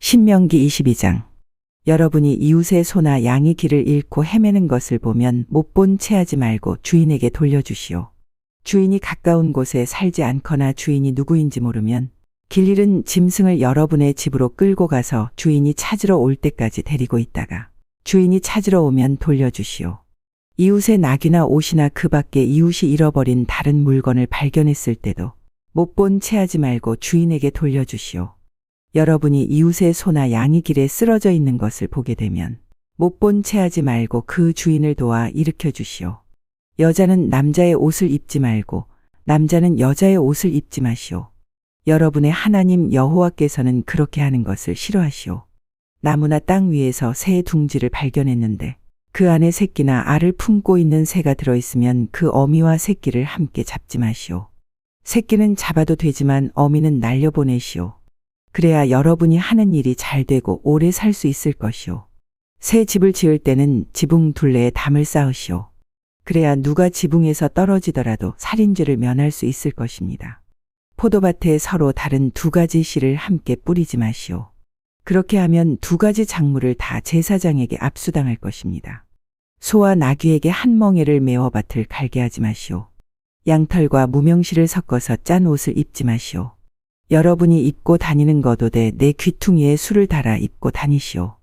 신명기 22장. 여러분이 이웃의 소나 양의 길을 잃고 헤매는 것을 보면 못 본 채 하지 말고 주인에게 돌려주시오. 주인이 가까운 곳에 살지 않거나 주인이 누구인지 모르면 길 잃은 짐승을 여러분의 집으로 끌고 가서 주인이 찾으러 올 때까지 데리고 있다가 주인이 찾으러 오면 돌려주시오. 이웃의 낙이나 옷이나 그 밖에 이웃이 잃어버린 다른 물건을 발견했을 때도 못 본 채 하지 말고 주인에게 돌려주시오. 여러분이 이웃의 소나 양이 길에 쓰러져 있는 것을 보게 되면 못 본 채 하지 말고 그 주인을 도와 일으켜 주시오. 여자는 남자의 옷을 입지 말고 남자는 여자의 옷을 입지 마시오. 여러분의 하나님 여호와께서는 그렇게 하는 것을 싫어하시오. 나무나 땅 위에서 새의 둥지를 발견했는데 그 안에 새끼나 알을 품고 있는 새가 들어있으면 그 어미와 새끼를 함께 잡지 마시오. 새끼는 잡아도 되지만 어미는 날려보내시오. 그래야 여러분이 하는 일이 잘 되고 오래 살 수 있을 것이오. 새 집을 지을 때는 지붕 둘레에 담을 쌓으시오. 그래야 누가 지붕에서 떨어지더라도 살인죄를 면할 수 있을 것입니다. 포도밭에 서로 다른 두 가지 씨를 함께 뿌리지 마시오. 그렇게 하면 두 가지 작물을 다 제사장에게 압수당할 것입니다. 소와 나귀에게 한 멍에를 메워 밭을 갈게 하지 마시오. 양털과 무명실을 섞어서 짠 옷을 입지 마시오. 여러분이 입고 다니는 겉옷에 내 귀퉁이에 술을 달아 입고 다니시오.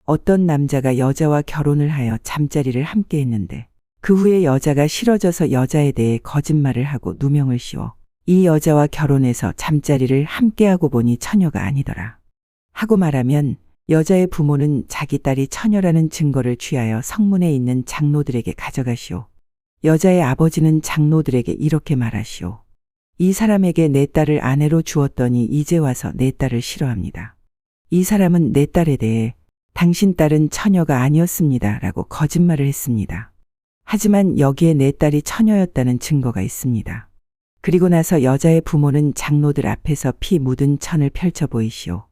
어떤 남자가 여자와 결혼을 하여 잠자리를 함께 했는데 그 후에 여자가 싫어져서 여자에 대해 거짓말을 하고 누명을 씌워 이 여자와 결혼해서 잠자리를 함께하고 보니 처녀가 아니더라 하고 말하면 여자의 부모는 자기 딸이 처녀라는 증거를 취하여 성문에 있는 장로들에게 가져가시오. 여자의 아버지는 장로들에게 이렇게 말하시오. 이 사람에게 내 딸을 아내로 주었더니 이제 와서 내 딸을 싫어합니다. 이 사람은 내 딸에 대해 당신 딸은 처녀가 아니었습니다 라고 거짓말을 했습니다. 하지만 여기에 내 딸이 처녀였다는 증거가 있습니다. 그리고 나서 여자의 부모는 장로들 앞에서 피 묻은 천을 펼쳐 보이시오.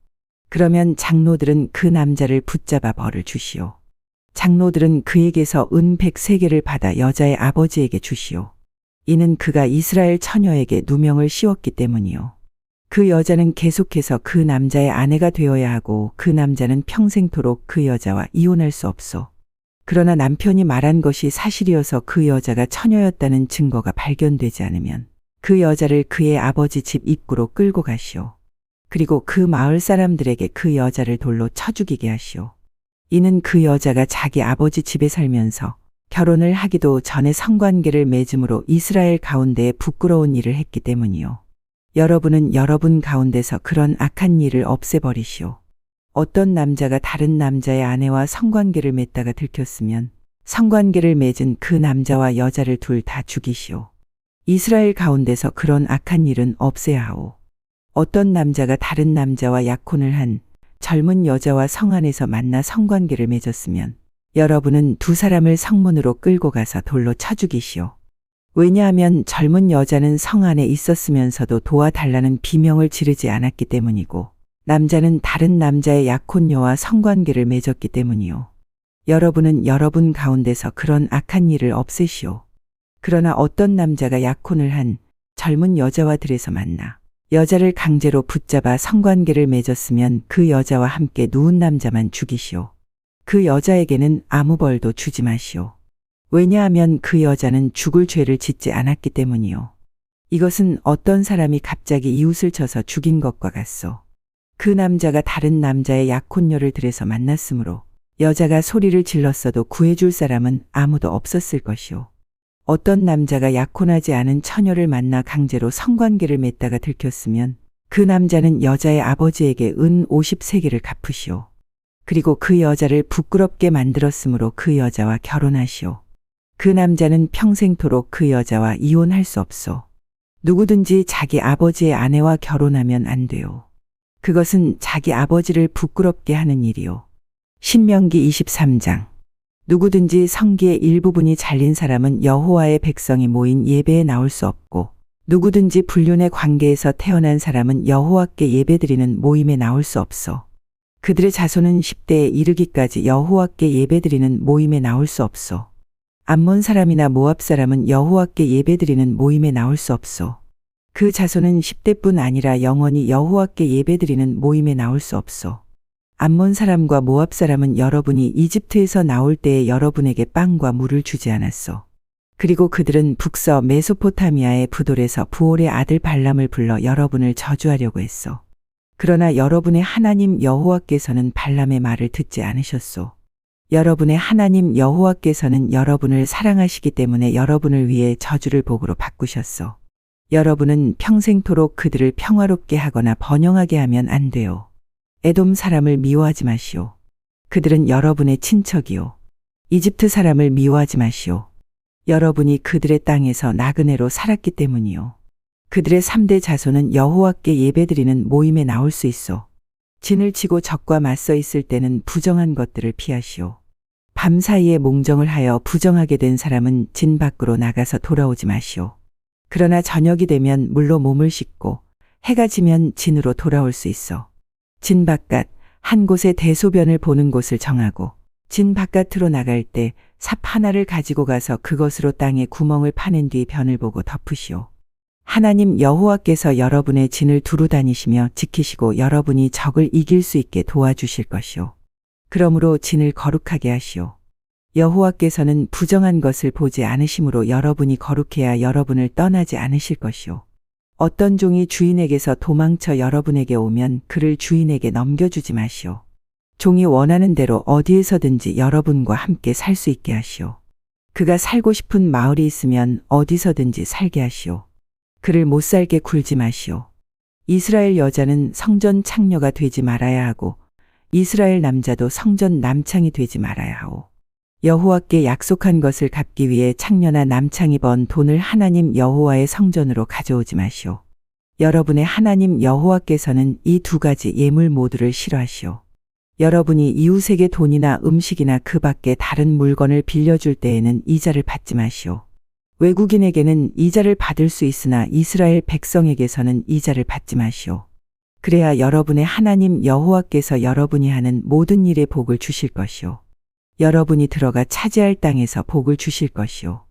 그러면 장로들은 그 남자를 붙잡아 벌을 주시오. 장로들은 그에게서 은 100세겔을 받아 여자의 아버지에게 주시오. 이는 그가 이스라엘 처녀에게 누명을 씌웠기 때문이요. 그 여자는 계속해서 그 남자의 아내가 되어야 하고 그 남자는 평생토록 그 여자와 이혼할 수 없소. 그러나 남편이 말한 것이 사실이어서 그 여자가 처녀였다는 증거가 발견되지 않으면 그 여자를 그의 아버지 집 입구로 끌고 가시오. 그리고 그 마을 사람들에게 그 여자를 돌로 쳐 죽이게 하시오. 이는 그 여자가 자기 아버지 집에 살면서 결혼을 하기도 전에 성관계를 맺음으로 이스라엘 가운데에 부끄러운 일을 했기 때문이요. 여러분은 여러분 가운데서 그런 악한 일을 없애버리시오. 어떤 남자가 다른 남자의 아내와 성관계를 맺다가 들켰으면 성관계를 맺은 그 남자와 여자를 둘 다 죽이시오. 이스라엘 가운데서 그런 악한 일은 없애야 하오. 어떤 남자가 다른 남자와 약혼을 한 젊은 여자와 성 안에서 만나 성관계를 맺었으면 여러분은 두 사람을 성문으로 끌고 가서 돌로 쳐 죽이시오. 왜냐하면 젊은 여자는 성 안에 있었으면서도 도와달라는 비명을 지르지 않았기 때문이고 남자는 다른 남자의 약혼녀와 성관계를 맺었기 때문이요. 여러분은 여러분 가운데서 그런 악한 일을 없애시오. 그러나 어떤 남자가 약혼을 한 젊은 여자와 들에서 만나 여자를 강제로 붙잡아 성관계를 맺었으면 그 여자와 함께 누운 남자만 죽이시오. 그 여자에게는 아무 벌도 주지 마시오. 왜냐하면 그 여자는 죽을 죄를 짓지 않았기 때문이요. 이것은 어떤 사람이 갑자기 이웃을 쳐서 죽인 것과 같소. 그 남자가 다른 남자의 약혼녀를 들에서 만났으므로 여자가 소리를 질렀어도 구해줄 사람은 아무도 없었을 것이오. 어떤 남자가 약혼하지 않은 처녀를 만나 강제로 성관계를 맺다가 들켰으면 그 남자는 여자의 아버지에게 은 50세겔을 갚으시오. 그리고 그 여자를 부끄럽게 만들었으므로 그 여자와 결혼하시오. 그 남자는 평생토록 그 여자와 이혼할 수 없소. 누구든지 자기 아버지의 아내와 결혼하면 안 돼요. 그것은 자기 아버지를 부끄럽게 하는 일이요. 신명기 23장. 누구든지 성기의 일부분이 잘린 사람은 여호와의 백성이 모인 예배에 나올 수 없고 누구든지 불륜의 관계에서 태어난 사람은 여호와께 예배드리는 모임에 나올 수 없소. 그들의 자손은 10대에 이르기까지 여호와께 예배드리는 모임에 나올 수 없소. 암몬 사람이나 모압 사람은 여호와께 예배드리는 모임에 나올 수 없소. 그 자손은 10대뿐 아니라 영원히 여호와께 예배드리는 모임에 나올 수 없소. 암몬 사람과 모압 사람은 여러분이 이집트에서 나올 때에 여러분에게 빵과 물을 주지 않았소. 그리고 그들은 북서 메소포타미아의 부돌에서 부올의 아들 발람을 불러 여러분을 저주하려고 했소. 그러나 여러분의 하나님 여호와께서는 발람의 말을 듣지 않으셨소. 여러분의 하나님 여호와께서는 여러분을 사랑하시기 때문에 여러분을 위해 저주를 복으로 바꾸셨소. 여러분은 평생토록 그들을 평화롭게 하거나 번영하게 하면 안 돼요. 에돔 사람을 미워하지 마시오. 그들은 여러분의 친척이요. 이집트 사람을 미워하지 마시오. 여러분이 그들의 땅에서 나그네로 살았기 때문이요. 그들의 3대 자손은 여호와께 예배드리는 모임에 나올 수 있어. 진을 치고 적과 맞서 있을 때는 부정한 것들을 피하시오. 밤 사이에 몽정을 하여 부정하게 된 사람은 진 밖으로 나가서 돌아오지 마시오. 그러나 저녁이 되면 물로 몸을 씻고 해가 지면 진으로 돌아올 수 있어. 진 바깥 한 곳에 대소변을 보는 곳을 정하고 진 바깥으로 나갈 때 삽 하나를 가지고 가서 그것으로 땅에 구멍을 파낸 뒤 변을 보고 덮으시오. 하나님 여호와께서 여러분의 진을 두루 다니시며 지키시고 여러분이 적을 이길 수 있게 도와주실 것이오. 그러므로 진을 거룩하게 하시오. 여호와께서는 부정한 것을 보지 않으심으로 여러분이 거룩해야 여러분을 떠나지 않으실 것이오. 어떤 종이 주인에게서 도망쳐 여러분에게 오면 그를 주인에게 넘겨주지 마시오. 종이 원하는 대로 어디에서든지 여러분과 함께 살 수 있게 하시오. 그가 살고 싶은 마을이 있으면 어디서든지 살게 하시오. 그를 못 살게 굴지 마시오. 이스라엘 여자는 성전 창녀가 되지 말아야 하고 이스라엘 남자도 성전 남창이 되지 말아야 하오. 여호와께 약속한 것을 갚기 위해 창녀나 남창이 번 돈을 하나님 여호와의 성전으로 가져오지 마시오. 여러분의 하나님 여호와께서는 이 2가지 예물 모두를 싫어하시오. 여러분이 이웃에게 돈이나 음식이나 그 밖에 다른 물건을 빌려줄 때에는 이자를 받지 마시오. 외국인에게는 이자를 받을 수 있으나 이스라엘 백성에게서는 이자를 받지 마시오. 그래야 여러분의 하나님 여호와께서 여러분이 하는 모든 일에 복을 주실 것이오. 여러분이 들어가 차지할 땅에서 복을 주실 것이오.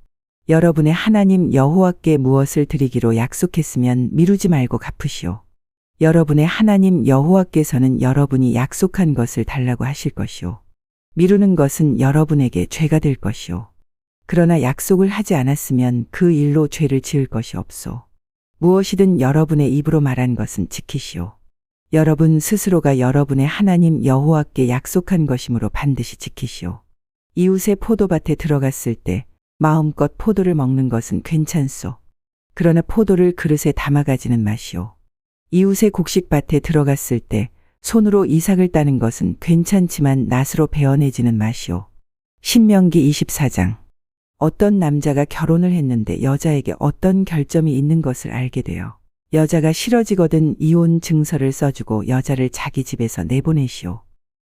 여러분의 하나님 여호와께 무엇을 드리기로 약속했으면 미루지 말고 갚으시오. 여러분의 하나님 여호와께서는 여러분이 약속한 것을 달라고 하실 것이오. 미루는 것은 여러분에게 죄가 될 것이오. 그러나 약속을 하지 않았으면 그 일로 죄를 지을 것이 없소. 무엇이든 여러분의 입으로 말한 것은 지키시오. 여러분 스스로가 여러분의 하나님 여호와께 약속한 것이므로 반드시 지키시오. 이웃의 포도밭에 들어갔을 때 마음껏 포도를 먹는 것은 괜찮소. 그러나 포도를 그릇에 담아가지는 마시오. 이웃의 곡식밭에 들어갔을 때 손으로 이삭을 따는 것은 괜찮지만 낫으로 베어내지는 마시오. 신명기 24장. 어떤 남자가 결혼을 했는데 여자에게 어떤 결점이 있는 것을 알게 되어 여자가 싫어지거든 이혼 증서를 써주고 여자를 자기 집에서 내보내시오.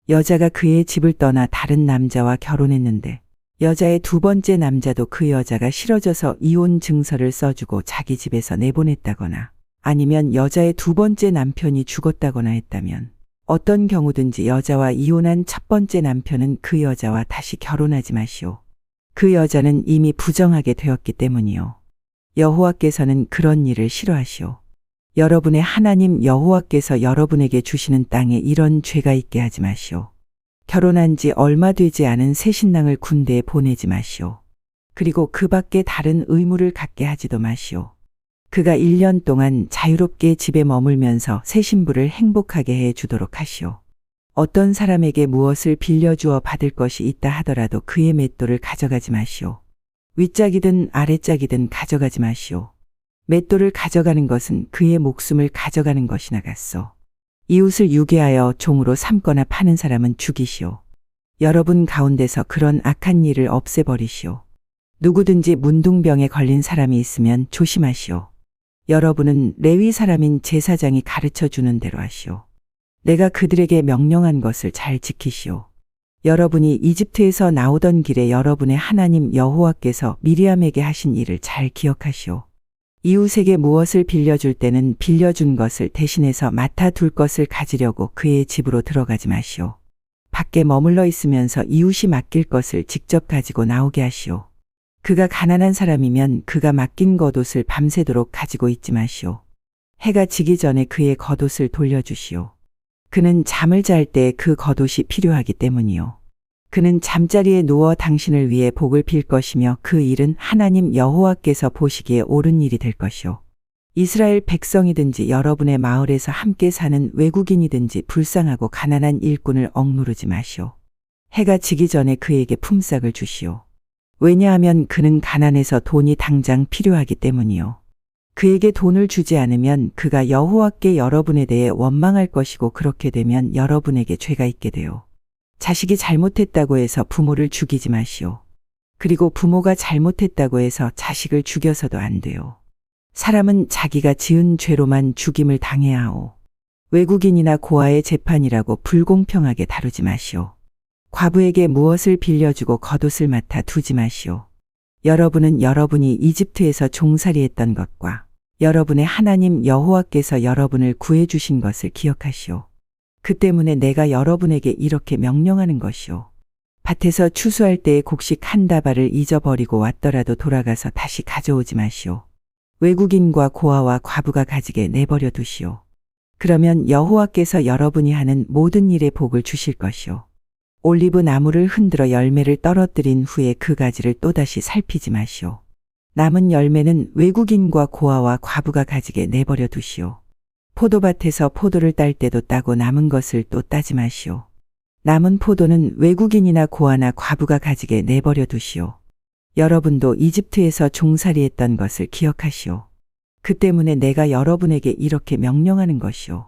여자가 그의 집을 떠나 다른 남자와 결혼했는데 여자의 2번째 남자도 그 여자가 싫어져서 이혼 증서를 써주고 자기 집에서 내보냈다거나 아니면 여자의 2번째 남편이 죽었다거나 했다면 어떤 경우든지 여자와 이혼한 첫 번째 남편은 그 여자와 다시 결혼하지 마시오. 그 여자는 이미 부정하게 되었기 때문이요. 여호와께서는 그런 일을 싫어하시오. 여러분의 하나님 여호와께서 여러분에게 주시는 땅에 이런 죄가 있게 하지 마시오. 결혼한 지 얼마 되지 않은 새 신랑을 군대에 보내지 마시오. 그리고 그 밖에 다른 의무를 갖게 하지도 마시오. 그가 1년 동안 자유롭게 집에 머물면서 새 신부를 행복하게 해 주도록 하시오. 어떤 사람에게 무엇을 빌려주어 받을 것이 있다 하더라도 그의 맷돌을 가져가지 마시오. 윗짝이든 아랫짝이든 가져가지 마시오. 맷돌을 가져가는 것은 그의 목숨을 가져가는 것이나 같소. 이웃을 유괴하여 종으로 삼거나 파는 사람은 죽이시오. 여러분 가운데서 그런 악한 일을 없애버리시오. 누구든지 문둥병에 걸린 사람이 있으면 조심하시오. 여러분은 레위 사람인 제사장이 가르쳐 주는 대로 하시오. 내가 그들에게 명령한 것을 잘 지키시오. 여러분이 이집트에서 나오던 길에 여러분의 하나님 여호와께서 미리암에게 하신 일을 잘 기억하시오. 이웃에게 무엇을 빌려줄 때는 빌려준 것을 대신해서 맡아둘 것을 가지려고 그의 집으로 들어가지 마시오. 밖에 머물러 있으면서 이웃이 맡길 것을 직접 가지고 나오게 하시오. 그가 가난한 사람이면 그가 맡긴 겉옷을 밤새도록 가지고 있지 마시오. 해가 지기 전에 그의 겉옷을 돌려주시오. 그는 잠을 잘 때 그 겉옷이 필요하기 때문이요. 그는 잠자리에 누워 당신을 위해 복을 빌 것이며 그 일은 하나님 여호와께서 보시기에 옳은 일이 될 것이요. 이스라엘 백성이든지 여러분의 마을에서 함께 사는 외국인이든지 불쌍하고 가난한 일꾼을 억누르지 마시오. 해가 지기 전에 그에게 품삯을 주시오. 왜냐하면 그는 가난해서 돈이 당장 필요하기 때문이요. 그에게 돈을 주지 않으면 그가 여호와께 여러분에 대해 원망할 것이고 그렇게 되면 여러분에게 죄가 있게 돼요. 자식이 잘못했다고 해서 부모를 죽이지 마시오. 그리고 부모가 잘못했다고 해서 자식을 죽여서도 안 돼요. 사람은 자기가 지은 죄로만 죽임을 당해야 하오. 외국인이나 고아의 재판이라고 불공평하게 다루지 마시오. 과부에게 무엇을 빌려주고 겉옷을 맡아 두지 마시오. 여러분은 여러분이 이집트에서 종살이했던 것과 여러분의 하나님 여호와께서 여러분을 구해주신 것을 기억하시오. 그 때문에 내가 여러분에게 이렇게 명령하는 것이오. 밭에서 추수할 때의 곡식 한 다발을 잊어버리고 왔더라도 돌아가서 다시 가져오지 마시오. 외국인과 고아와 과부가 가지게 내버려 두시오. 그러면 여호와께서 여러분이 하는 모든 일에 복을 주실 것이오. 올리브 나무를 흔들어 열매를 떨어뜨린 후에 그 가지를 또다시 살피지 마시오. 남은 열매는 외국인과 고아와 과부가 가지게 내버려 두시오. 포도밭에서 포도를 딸 때도 따고 남은 것을 또 따지 마시오. 남은 포도는 외국인이나 고아나 과부가 가지게 내버려 두시오. 여러분도 이집트에서 종살이했던 것을 기억하시오. 그 때문에 내가 여러분에게 이렇게 명령하는 것이오.